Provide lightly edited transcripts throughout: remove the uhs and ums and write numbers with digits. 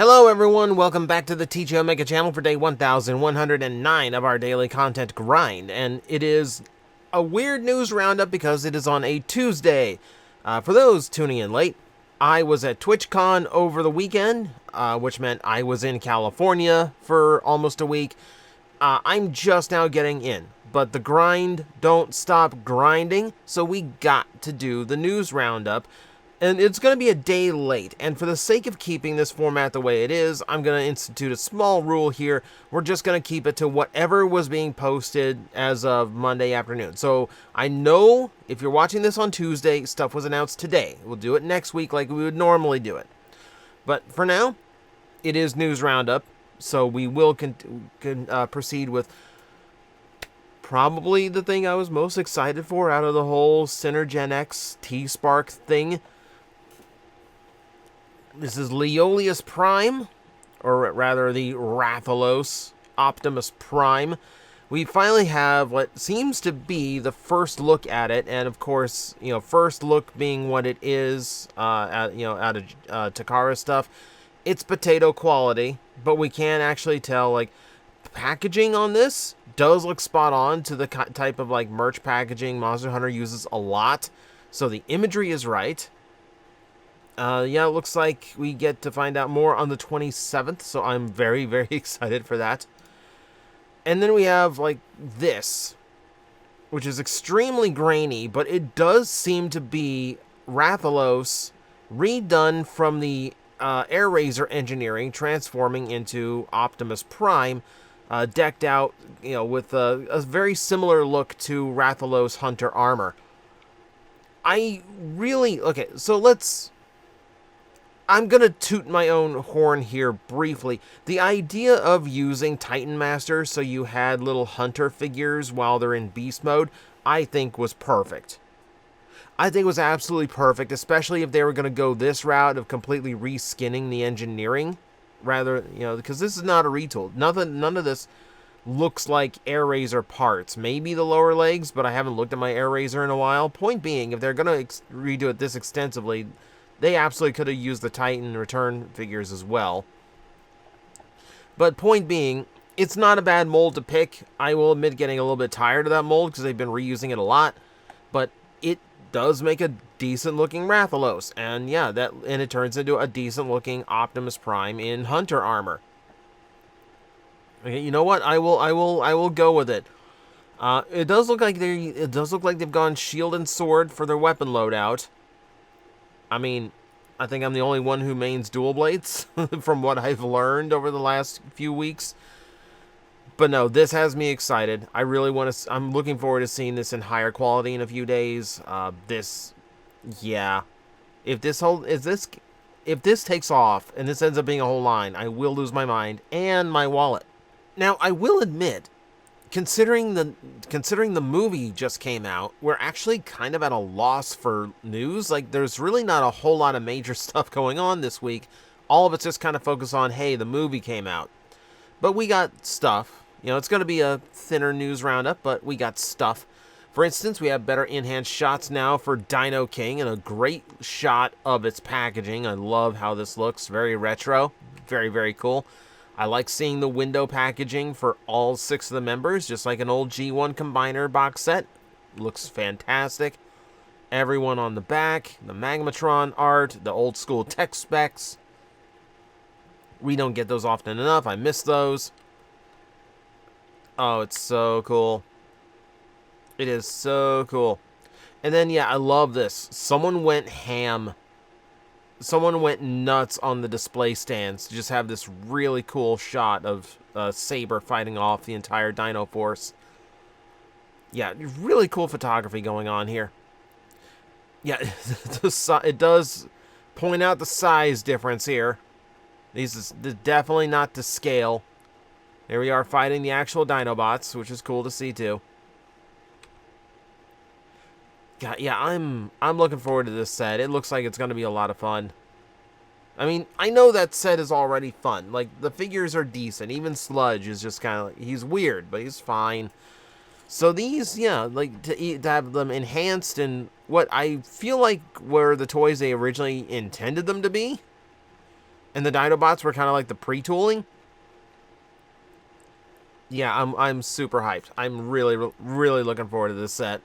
Hello everyone, welcome back to the TJOmega channel for day 1109 of our daily content grind, and it is a weird news roundup because it is on a Tuesday. For those tuning in late, I was at TwitchCon over the weekend, which meant I was in California for almost a week. I'm just now getting in, but the grind don't stop grinding, so we got to do the news roundup. And it's going to be a day late, and for the sake of keeping this format the way it is, I'm going to institute a small rule here. We're just going to keep it to whatever was being posted as of Monday afternoon. So I know if you're watching this on Tuesday, stuff was announced today. We'll do it next week like we would normally do it. But for now, it is News Roundup, so we will proceed with probably the thing I was most excited for out of the whole Synergen X T-Spark thing. This is Leolius Prime, or rather the Rathalos Optimus Prime. We finally have what seems to be the first look at it, and of course, first look being what it is, out of Takara stuff. It's potato quality, but we can actually tell, packaging on this does look spot on to the type of, merch packaging Monster Hunter uses a lot, so the imagery is right. It looks like we get to find out more on the 27th, so I'm very, very excited for that. And then we have, this, which is extremely grainy, but it does seem to be Rathalos redone from the Air Razor engineering, transforming into Optimus Prime, decked out, with a very similar look to Rathalos Hunter armor. I'm going to toot my own horn here briefly. The idea of using Titan Master so you had little hunter figures while they're in beast mode, I think was perfect. I think it was absolutely perfect, especially if they were going to go this route of completely reskinning the engineering. Rather, because this is not a retool. None of this looks like Air Razor parts. Maybe the lower legs, but I haven't looked at my Air Razor in a while. Point being, if they're going to redo it this extensively, they absolutely could have used the Titan return figures as well. But point being, it's not a bad mold to pick. I will admit getting a little bit tired of that mold because they've been reusing it a lot. But it does make a decent looking Rathalos. And yeah, and it turns into a decent looking Optimus Prime in Hunter armor. Okay, you know what? I will go with it. It does look like they've gone shield and sword for their weapon loadout. I mean, I think I'm the only one who mains dual blades from what I've learned over the last few weeks. But no, this has me excited. I'm looking forward to seeing this in higher quality in a few days. If this takes off and this ends up being a whole line, I will lose my mind and my wallet. Now, I will admit, considering the movie just came out, we're actually kind of at a loss for news. There's really not a whole lot of major stuff going on this week. All of it's just kind of focused on, hey, the movie came out. But we got stuff. It's going to be a thinner news roundup, but we got stuff. For instance, we have better enhanced shots now for Dino King, and a great shot of its packaging. I love how this looks. Very retro. Very, very cool. I like seeing the window packaging for all 6 of the members, just like an old G1 Combiner box set. Looks fantastic. Everyone on the back, the Magmatron art, the old school tech specs. We don't get those often enough. I miss those. Oh, it's so cool. It is so cool. And then, yeah, I love this. Someone went ham. Someone went nuts on the display stands to just have this really cool shot of Saber fighting off the entire Dino Force. Yeah, really cool photography going on here. Yeah, it does point out the size difference here. This is definitely not to scale. Here we are fighting the actual Dinobots, which is cool to see too. God, yeah, I'm looking forward to this set. It looks like it's going to be a lot of fun. I mean, I know that set is already fun. The figures are decent. Even Sludge is just kind of, he's weird, but he's fine. So these, yeah, to have them enhanced and what I feel like were the toys they originally intended them to be. And the Dinobots were kind of like the pre-tooling. Yeah, I'm super hyped. I'm really, really looking forward to this set.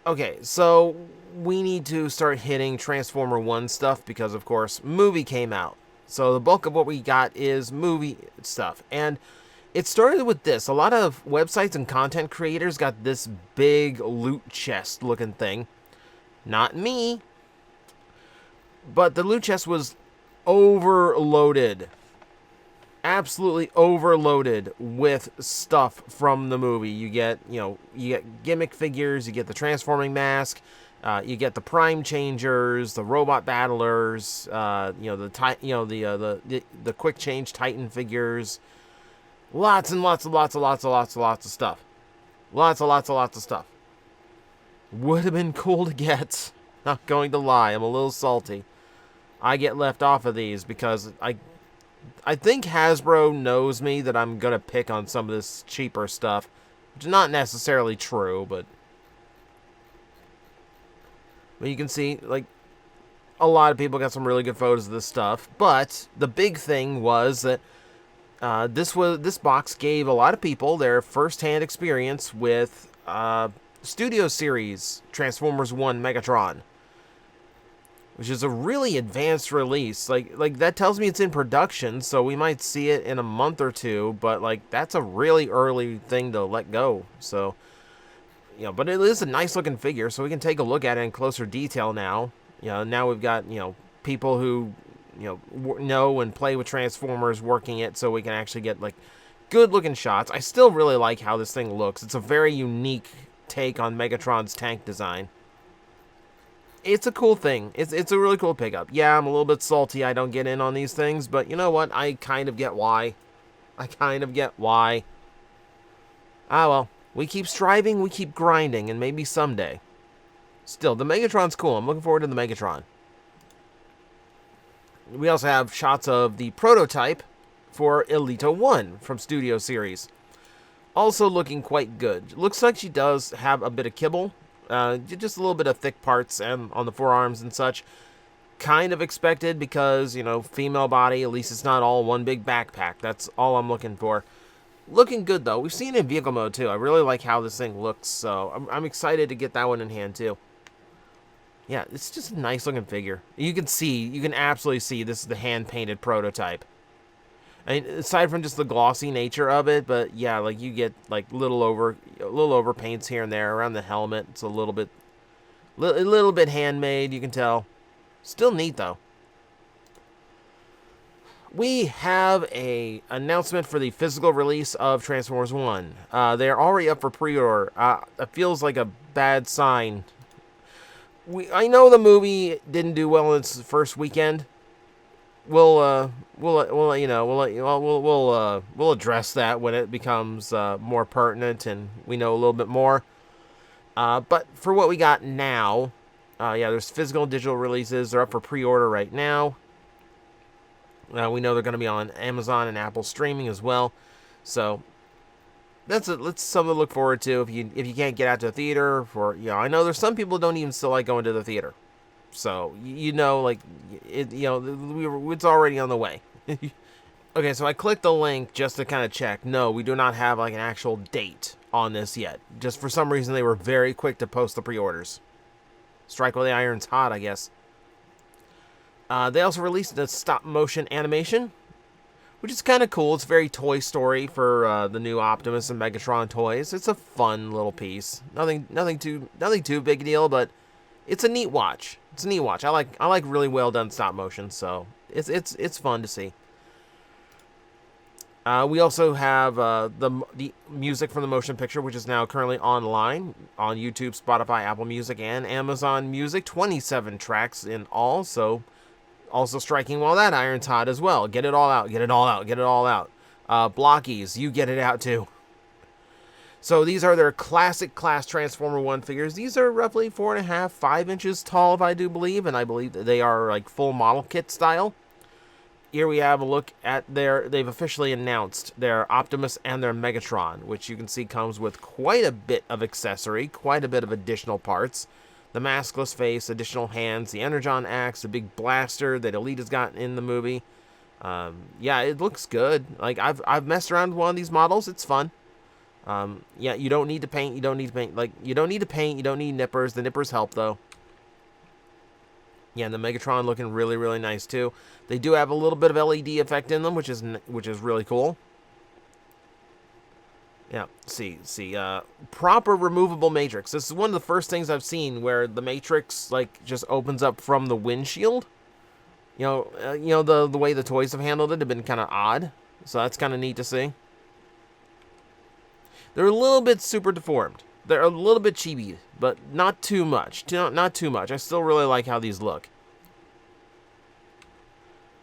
Okay, so we need to start hitting Transformer 1 stuff because, of course, movie came out. So the bulk of what we got is movie stuff. And it started with this. A lot of websites and content creators got this big loot chest looking thing. Not me. But the loot chest was overloaded. Absolutely overloaded with stuff from the movie. You get, you get gimmick figures, you get the transforming mask, you get the prime changers, the robot battlers, the quick change Titan figures. Lots and lots and lots and lots and lots and lots of stuff. Lots and lots and lots of stuff. Would have been cool to get. Not going to lie, I'm a little salty. I get left off of these because I think Hasbro knows me that I'm going to pick on some of this cheaper stuff. Which is not necessarily true, but you can see, like, a lot of people got some really good photos of this stuff. But the big thing was that this box gave a lot of people their first-hand experience with Studio Series Transformers 1 Megatron, which is a really advanced release. Like that tells me it's in production, so we might see it in a month or two, but like that's a really early thing to let go. So, but it is a nice looking figure, so we can take a look at it in closer detail now. Now we've got, people who, know and play with Transformers working it, so we can actually get like good looking shots. I still really like how this thing looks. It's a very unique take on Megatron's tank design. It's a cool thing. It's a really cool pickup. Yeah, I'm a little bit salty I don't get in on these things, but you know what? I kind of get why. Ah, well. We keep striving, we keep grinding, and maybe someday. Still, the Megatron's cool. I'm looking forward to the Megatron. We also have shots of the prototype for Elita 1 from Studio Series. Also looking quite good. Looks like she does have a bit of kibble. Just a little bit of thick parts and on the forearms and such. Kind of expected because, female body, at least it's not all one big backpack. That's all I'm looking for. Looking good, though. We've seen it in vehicle mode, too. I really like how this thing looks, so I'm excited to get that one in hand, too. Yeah, it's just a nice-looking figure. You can absolutely see this is the hand-painted prototype. I mean, aside from just the glossy nature of it, but yeah, like you get like little over paints here and there around the helmet. It's a little bit handmade, you can tell. Still neat though. We have a announcement for the physical release of Transformers 1. They're already up for pre-order. It feels like a bad sign. I know the movie didn't do well in its first weekend. We'll address that when it becomes more pertinent and we know a little bit more. But for what we got now, there's physical and digital releases. They're up for pre-order right now. We know they're going to be on Amazon and Apple streaming as well. So that's something to look forward to if you can't get out to the theater. I know there's some people who don't even still like going to the theater. So, it's already on the way. Okay, so I clicked the link just to kind of check. No, we do not have like an actual date on this yet. Just for some reason, they were very quick to post the pre-orders. Strike while the iron's hot, I guess. They also released a stop-motion animation, which is kind of cool. It's very Toy Story for the new Optimus and Megatron toys. It's a fun little piece. Nothing too big a deal, but it's a neat watch. I like really well done stop motion, so it's fun to see. We also have the music from the motion picture, which is now currently online on YouTube, Spotify, Apple Music, and Amazon Music. 27 tracks in all, so also striking while that iron's hot as well. Get it all out. Blockies, you get it out too. So these are their classic class Transformer 1 figures. These are roughly 4.5, 5 inches tall, if I do believe, and I believe that they are like full model kit style. Here we have a look at they've officially announced their Optimus and their Megatron, which you can see comes with quite a bit of accessory, quite a bit of additional parts. the maskless face, additional hands, the Energon axe, the big blaster that Elita's got in the movie. Yeah, it looks good. Like, I've messed around with one of these models. It's fun. Yeah, you don't need to paint. You don't need to paint. Like, you don't need to paint. You don't need nippers. The nippers help, though. Yeah, and the Megatron looking really, really nice, too. They do have a little bit of LED effect in them, which is really cool. Yeah, see, proper removable matrix. This is one of the first things I've seen where the matrix, like, just opens up from the windshield. You know, the way the toys have handled it have been kind of odd. So that's kind of neat to see. They're a little bit super deformed. They're a little bit chibi, but not too much. Not too much. I still really like how these look.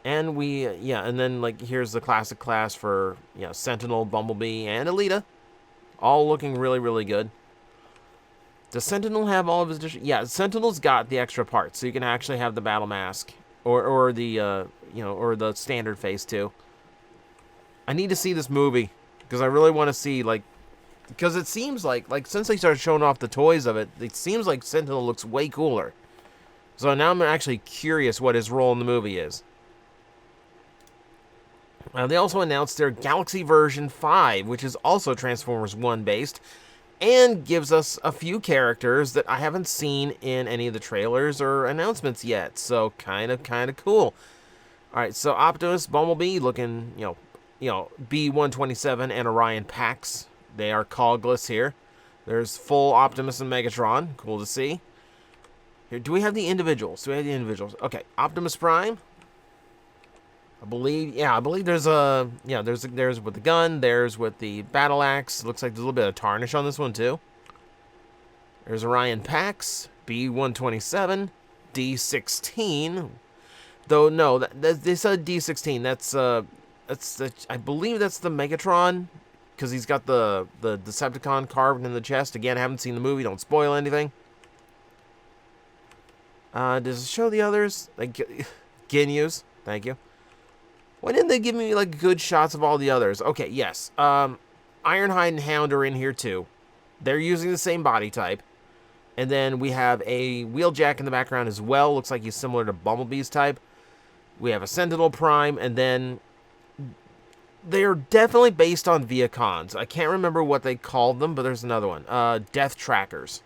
And and then, like, here's the classic class for, Sentinel, Bumblebee, and Elita. All looking really, really good. Does Sentinel have all of his... Yeah, Sentinel's got the extra parts, so you can actually have the battle mask. Or the, or the standard face, too. I need to see this movie, because I really want to see, like... Because it seems like, since they started showing off the toys of it, it seems like Sentinel looks way cooler. So now I'm actually curious what his role in the movie is. They also announced their Galaxy version 5, which is also Transformers 1 based, and gives us a few characters that I haven't seen in any of the trailers or announcements yet. So kind of cool. All right, so Optimus, Bumblebee, looking, B-127 and Orion Pax. They are cogless here. There's full Optimus and Megatron. Cool to see. Here, do we have the individuals? Okay, Optimus Prime. I believe there's there's with the gun, there's with the battle axe. Looks like there's a little bit of tarnish on this one too. There's Orion Pax, B-127, D-16. Though no, they said D-16. That's I believe that's the Megatron, because he's got the Decepticon carved in the chest. Again, I haven't seen the movie. Don't spoil anything. Does it show the others? Like Ginus. Thank you. Why didn't they give me, like, good shots of all the others? Okay, yes. Ironhide and Hound are in here, too. They're using the same body type. And then we have a Wheeljack in the background as well. Looks like he's similar to Bumblebee's type. We have a Sentinel Prime, and then they are definitely based on Viacons. I can't remember what they called them, but there's another one. Death Trackers.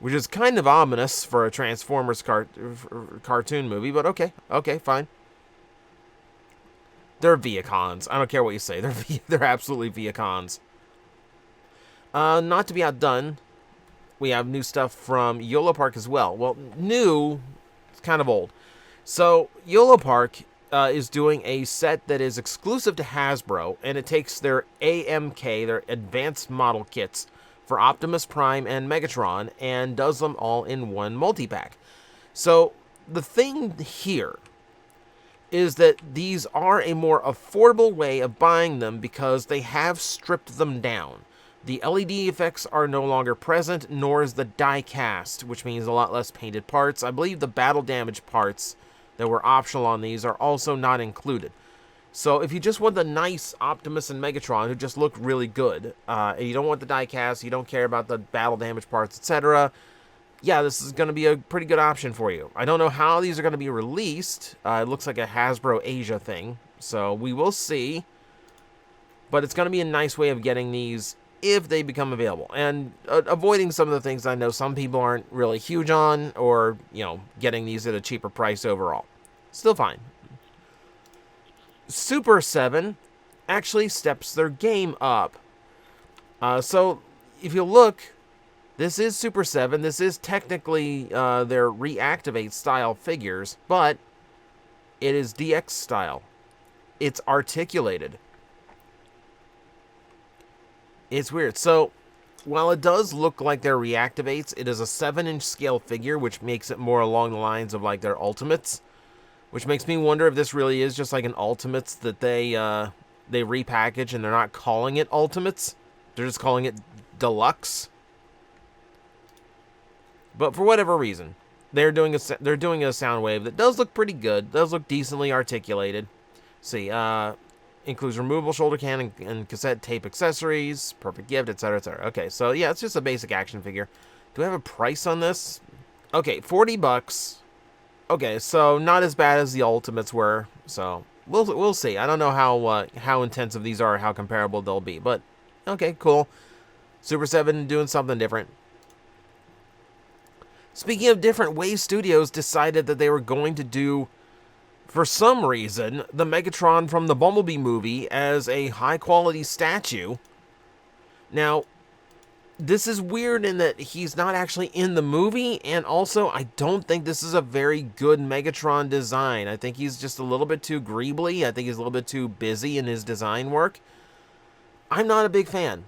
Which is kind of ominous for a Transformers cartoon movie, but okay, fine. They're Viacons. I don't care what you say. They're absolutely Viacons. Not to be outdone, we have new stuff from YOLO Park as well. Well, new, it's kind of old. So, YOLO Park is doing a set that is exclusive to Hasbro, and it takes their AMK, their Advanced Model Kits, for Optimus Prime and Megatron, and does them all in one multi-pack. So, the thing here is that these are a more affordable way of buying them because they have stripped them down. The LED effects are no longer present, nor is the die cast, which means a lot less painted parts. I believe the battle damage parts that were optional on these are also not included. So if you just want the nice Optimus and Megatron who just look really good, and you don't want the die cast, you don't care about the battle damage parts, etc., yeah, this is going to be a pretty good option for you. I don't know how these are going to be released. It looks like a Hasbro Asia thing, so we will see. But it's going to be a nice way of getting these if they become available. And avoiding some of the things I know some people aren't really huge on, or, getting these at a cheaper price overall. Still fine. Super 7 actually steps their game up. So, if you look... This is Super 7. This is technically their Reactivate style figures, but it is DX style. It's articulated. It's weird. So, while it does look like their Reactivates, it is a 7-inch scale figure, which makes it more along the lines of like their Ultimates, which makes me wonder if this really is just like an Ultimates that they repackage and they're not calling it Ultimates. They're just calling it Deluxe. But for whatever reason, they're doing a sound wave that does look pretty good. Does look decently articulated. See, includes removable shoulder can and cassette tape accessories, perfect gift, etc., etc. Okay, so yeah, it's just a basic action figure. Do I have a price on this? Okay, $40. Okay, so not as bad as the Ultimates were. So we'll see. I don't know how intensive these are, how comparable they'll be, but okay, cool. Super 7 doing something different. Speaking of different, Wave Studios decided that they were going to do, for some reason, the Megatron from the Bumblebee movie as a high-quality statue. Now, this is weird in that he's not actually in the movie, and also I don't think this is a very good Megatron design. I think he's just a little bit too greebly. I think he's a little bit too busy in his design work. I'm not a big fan.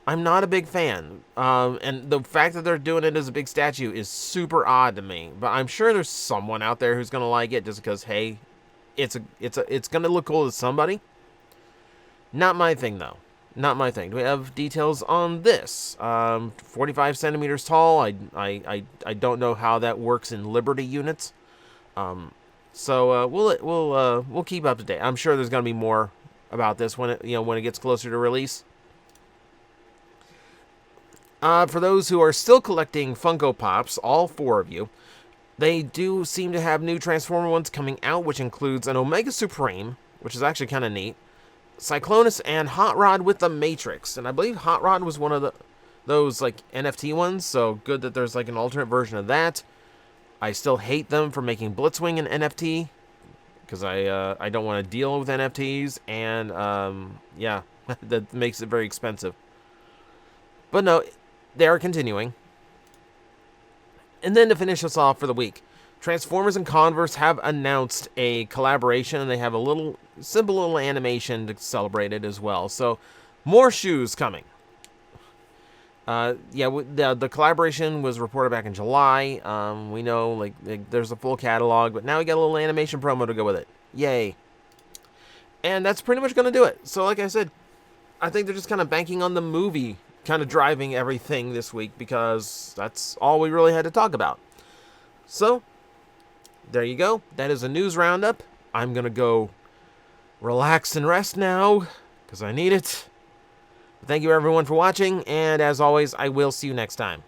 I'm not a big fan. And the fact that they're doing it as a big statue is super odd to me. But I'm sure there's someone out there who's going to like it just because, hey, it's going to look cool to somebody. Not my thing, though. Not my thing. Do we have details on this? 45 centimeters tall. I don't know how that works in Liberty units. So we'll keep up to date. I'm sure there's going to be more about this when it gets closer to release. For those who are still collecting Funko Pops, all 4 of you, they do seem to have new Transformer ones coming out, which includes an Omega Supreme, which is actually kind of neat, Cyclonus, and Hot Rod with the Matrix. And I believe Hot Rod was one of those like NFT ones, so good that there's like an alternate version of that. I still hate them for making Blitzwing an NFT, because I don't want to deal with NFTs, and yeah, that makes it very expensive. But no, they are continuing. And then to finish us off for the week, Transformers and Converse have announced a collaboration, and they have a simple little animation to celebrate it as well. So, more shoes coming. The collaboration was reported back in July. We know like there's a full catalog, but now we got a little animation promo to go with it. Yay! And that's pretty much going to do it. So, like I said, I think they're just kind of banking on the movie kind of driving everything this week, because that's all we really had to talk about. So, there you go. That is a news roundup. I'm going to go relax and rest now, because I need it. Thank you everyone for watching, and as always, I will see you next time.